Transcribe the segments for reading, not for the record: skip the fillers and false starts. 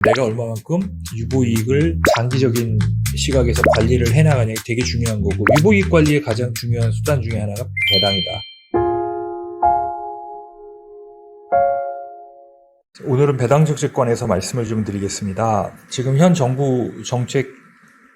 내가 얼마만큼 유보이익을 장기적인 시각에서 관리를 해나가냐가 되게 중요한 거고, 유보이익 관리의 가장 중요한 수단 중에 하나가 배당이다. 오늘은 배당정책관에서 말씀을 좀 드리겠습니다. 지금 현 정부 정책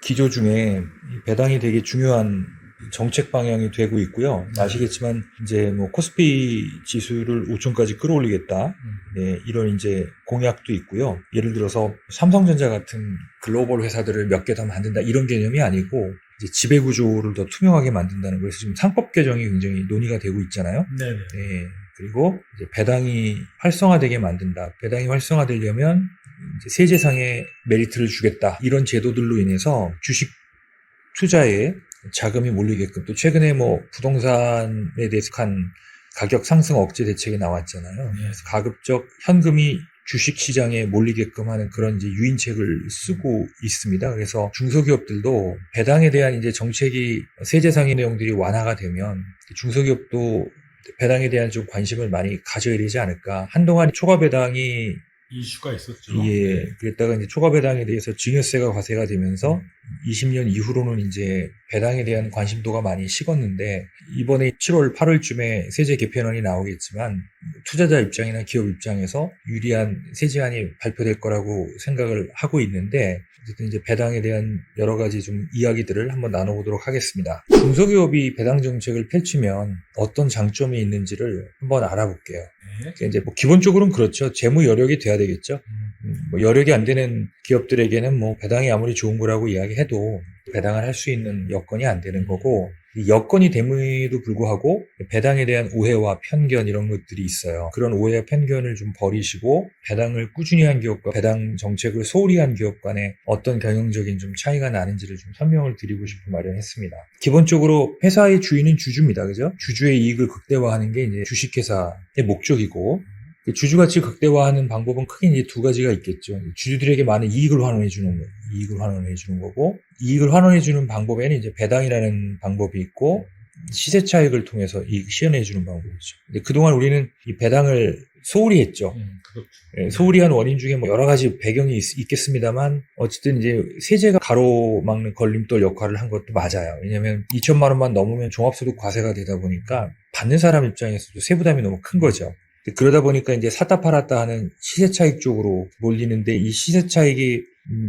기조 중에 배당이 되게 중요한 정책 방향이 되고 있고요. 아시겠지만 이제 뭐 코스피 지수를 5천까지 끌어올리겠다. 네, 이런 이제 공약도 있고요. 예를 들어서 삼성전자 같은 글로벌 회사들을 몇 개 더 만든다, 이런 개념이 아니고 이제 지배 구조를 더 투명하게 만든다는 거에서 지금 상법 개정이 굉장히 논의가 되고 있잖아요. 네네. 네. 그리고 이제 배당이 활성화되게 만든다. 배당이 활성화되려면 이제 세제상의 메리트를 주겠다. 이런 제도들로 인해서 주식 투자에 자금이 몰리게끔, 또 최근에 뭐 부동산에 대해서 한 가격 상승 억제 대책이 나왔잖아요. 그래서 가급적 현금이 주식 시장에 몰리게끔 하는 그런 이제 유인책을 쓰고 있습니다. 그래서 중소기업들도 배당에 대한 이제 정책이 세제상의 내용들이 완화가 되면 중소기업도 배당에 대한 좀 관심을 많이 가져야 되지 않을까. 한동안 초과 배당이 이슈가 있었죠. 예, 그랬다가 이제 초과 배당에 대해서 증여세가 과세가 되면서 20년 이후로는 이제 배당에 대한 관심도가 많이 식었는데, 이번에 7월, 8월쯤에 세제 개편안이 나오겠지만 투자자 입장이나 기업 입장에서 유리한 세제안이 발표될 거라고 생각을 하고 있는데, 어쨌든 이제 배당에 대한 여러 가지 좀 이야기들을 한번 나눠보도록 하겠습니다. 중소기업이 배당 정책을 펼치면 어떤 장점이 있는지를 한번 알아볼게요. 네. 이제 뭐 기본적으로는 그렇죠. 재무 여력이 돼야 되겠죠. 뭐 여력이 안 되는 기업들에게는 뭐 배당이 아무리 좋은 거라고 이야기해도 배당을 할 수 있는 여건이 안 되는 거고, 이 여건이 됨에도 불구하고 배당에 대한 오해와 편견, 이런 것들이 있어요. 그런 오해와 편견을 좀 버리시고 배당을 꾸준히 한 기업과 배당 정책을 소홀히 한 기업 간에 어떤 경영적인 좀 차이가 나는지를 좀 설명을 드리고 싶어 마련했습니다. 기본적으로 회사의 주인은 주주입니다. 그죠? 주주의 이익을 극대화하는 게 이제 주식회사의 목적이고, 주주 가치 극대화하는 방법은 크게 이제 두 가지가 있겠죠. 주주들에게 많은 이익을 환원해 주는 거예요. 이익을 환원해 주는 거고, 이익을 환원해 주는 방법에는 이제 배당이라는 방법이 있고, 시세 차익을 통해서 이익 실현해 주는 방법이죠. 근데 그동안 우리는 이 배당을 소홀히 했죠. 그렇죠. 예, 소홀히 한 원인 중에 뭐 여러 가지 배경이 있겠습니다만, 어쨌든 이제 세제가 가로막는 걸림돌 역할을 한 것도 맞아요. 왜냐하면 2천만 원만 넘으면 종합소득 과세가 되다 보니까 받는 사람 입장에서도 세부담이 너무 큰 거죠. 그러다 보니까 이제 샀다 팔았다 하는 시세 차익 쪽으로 몰리는데, 이 시세 차익이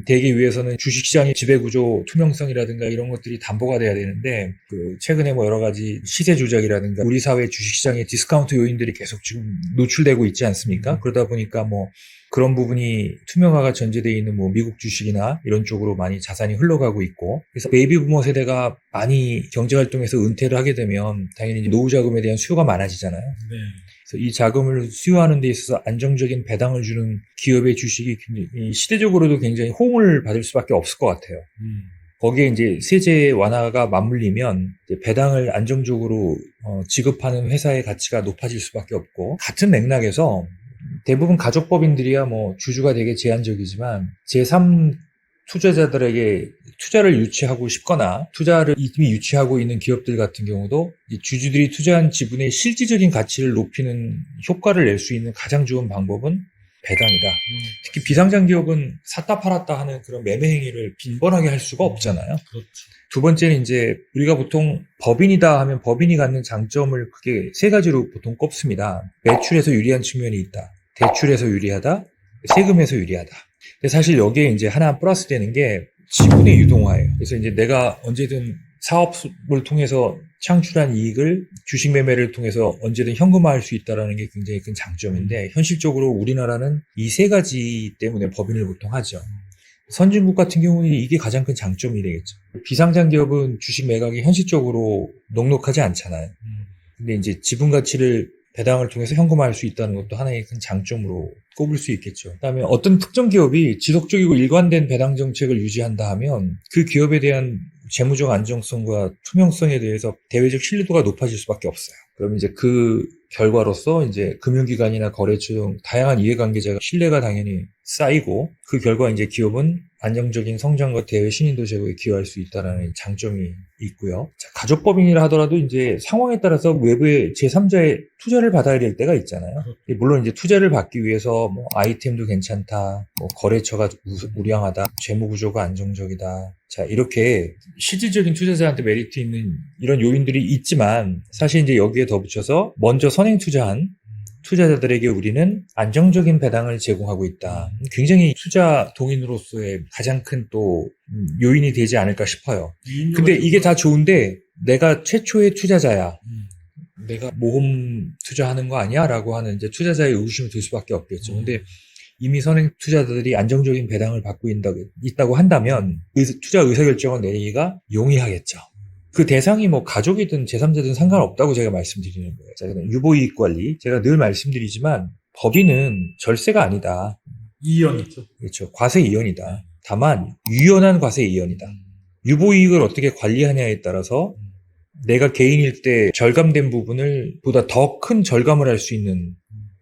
되기 위해서는 주식시장의 지배구조 투명성이라든가 이런 것들이 담보가 돼야 되는데, 최근에 뭐 여러 가지 시세 조작이라든가 우리 사회 주식시장의 디스카운트 요인들이 계속 지금 노출되고 있지 않습니까? 그러다 보니까 뭐 그런 부분이 투명화가 전제되어 있는 뭐 미국 주식이나 이런 쪽으로 많이 자산이 흘러가고 있고, 그래서 베이비 부머 세대가 많이 경제활동에서 은퇴를 하게 되면 당연히 이제 노후 자금에 대한 수요가 많아지잖아요. 네. 그래서 이 자금을 수요하는 데 있어서 안정적인 배당을 주는 기업의 주식이 굉장히 시대적으로도 굉장히 호응을 받을 수밖에 없을 것 같아요. 거기에 이제 세제 완화가 맞물리면 이제 배당을 안정적으로 지급하는 회사의 가치가 높아질 수밖에 없고, 같은 맥락에서 대부분 가족법인들이야 뭐 주주가 되게 제한적이지만 제3 투자자들에게 투자를 유치하고 싶거나 투자를 이미 유치하고 있는 기업들 같은 경우도 주주들이 투자한 지분의 실질적인 가치를 높이는 효과를 낼 수 있는 가장 좋은 방법은 배당이다. 특히 비상장 기업은 샀다 팔았다 하는 그런 매매 행위를 빈번하게 할 수가 없잖아요. 그렇죠. 두 번째는 이제 우리가 보통 법인이다 하면 법인이 갖는 장점을 크게 세 가지로 보통 꼽습니다. 매출에서 유리한 측면이 있다. 대출에서 유리하다. 세금에서 유리하다. 근데 사실 여기에 이제 하나 플러스 되는 게 지분의 유동화예요. 그래서 이제 내가 언제든 사업을 통해서 창출한 이익을 주식 매매를 통해서 언제든 현금화할 수 있다는 게 굉장히 큰 장점인데, 현실적으로 우리나라는 이 세 가지 때문에 법인을 보통 하죠. 선진국 같은 경우는 이게 가장 큰 장점이 되겠죠. 비상장 기업은 주식 매각이 현실적으로 넉넉하지 않잖아요. 근데 이제 지분 가치를 배당을 통해서 현금화할 수 있다는 것도 하나의 큰 장점으로 꼽을 수 있겠죠. 그다음에 어떤 특정 기업이 지속적이고 일관된 배당 정책을 유지한다 하면 그 기업에 대한 재무적 안정성과 투명성에 대해서 대외적 신뢰도가 높아질 수밖에 없어요. 그럼 이제 그 결과로서 이제 금융기관이나 거래처 등 다양한 이해관계자가 신뢰가 당연히 쌓이고 그 결과 이제 기업은 안정적인 성장과 대외 신인도 제고에 기여할 수 있다는 장점이 있고요. 자, 가족법인이라 하더라도 이제 상황에 따라서 외부의 제3자의 투자를 받아야 될 때가 있잖아요. 물론 이제 투자를 받기 위해서 뭐 아이템도 괜찮다, 뭐 거래처가 우량하다, 재무 구조가 안정적이다. 자, 이렇게 실질적인 투자자한테 메리트 있는 이런 요인들이 있지만 사실 이제 여기에 덧붙여서 먼저 선행 투자한 투자자들에게 우리는 안정적인 배당을 제공하고 있다. 굉장히 투자 동인으로서의 가장 큰 또 요인이 되지 않을까 싶어요. 근데 이게 다 좋은데 내가 최초의 투자자야. 내가 모험 투자하는 거 아니야? 라고 하는 이제 투자자의 의구심이 들 수밖에 없겠죠. 근데 이미 선행 투자자들이 안정적인 배당을 받고 있다고 한다면 투자 의사결정을 내리기가 용이하겠죠. 그 대상이 뭐 가족이든 제3자든 상관없다고 제가 말씀드리는 거예요. 자, 유보이익 관리. 제가 늘 말씀드리지만 법인은 절세가 아니다. 이연이죠. 그렇죠. 과세 이연이다. 다만 유연한 과세 이연이다. 유보이익을 어떻게 관리하냐에 따라서 내가 개인일 때 절감된 부분을 보다 더 큰 절감을 할 수 있는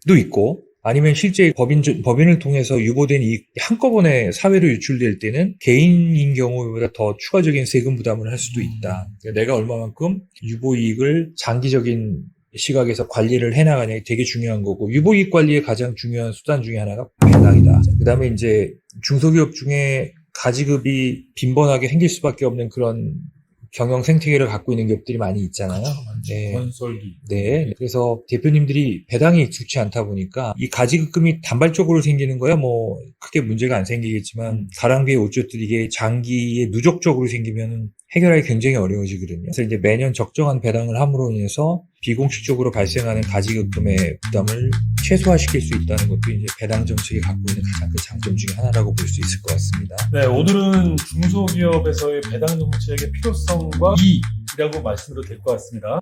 도 있고 아니면 실제 법인을 통해서 유보된 이익 한꺼번에 사회로 유출될 때는 개인인 경우보다 더 추가적인 세금 부담을 할 수도 있다. 그러니까 내가 얼마만큼 유보이익을 장기적인 시각에서 관리를 해나가냐가 되게 중요한 거고 유보이익 관리의 가장 중요한 수단 중에 하나가 배당이다. 그 다음에 이제 중소기업 중에 가지급이 빈번하게 생길 수밖에 없는 그런 경영 생태계를 갖고 있는 기업들이 많이 있잖아요. 네. 건설기. 네. 그래서 대표님들이 배당이 익숙치 않다 보니까 이 가지급금이 단발적으로 생기는 거야 뭐 크게 문제가 안 생기겠지만 가랑비에 옷 젖듯 이게 장기에 누적적으로 생기면 해결하기 굉장히 어려워지거든요. 그래서 이제 매년 적정한 배당을 함으로 인해서 비공식적으로 발생하는 가지급금의 부담을 최소화시킬 수 있다는 것도 이제 배당 정책이 갖고 있는 가장 큰 장점 중에 하나라고 볼 수 있을 것 같습니다. 네, 오늘은 중소기업에서의 배당 정책의 필요성과 이익이라고 말씀드려도 될 것 같습니다.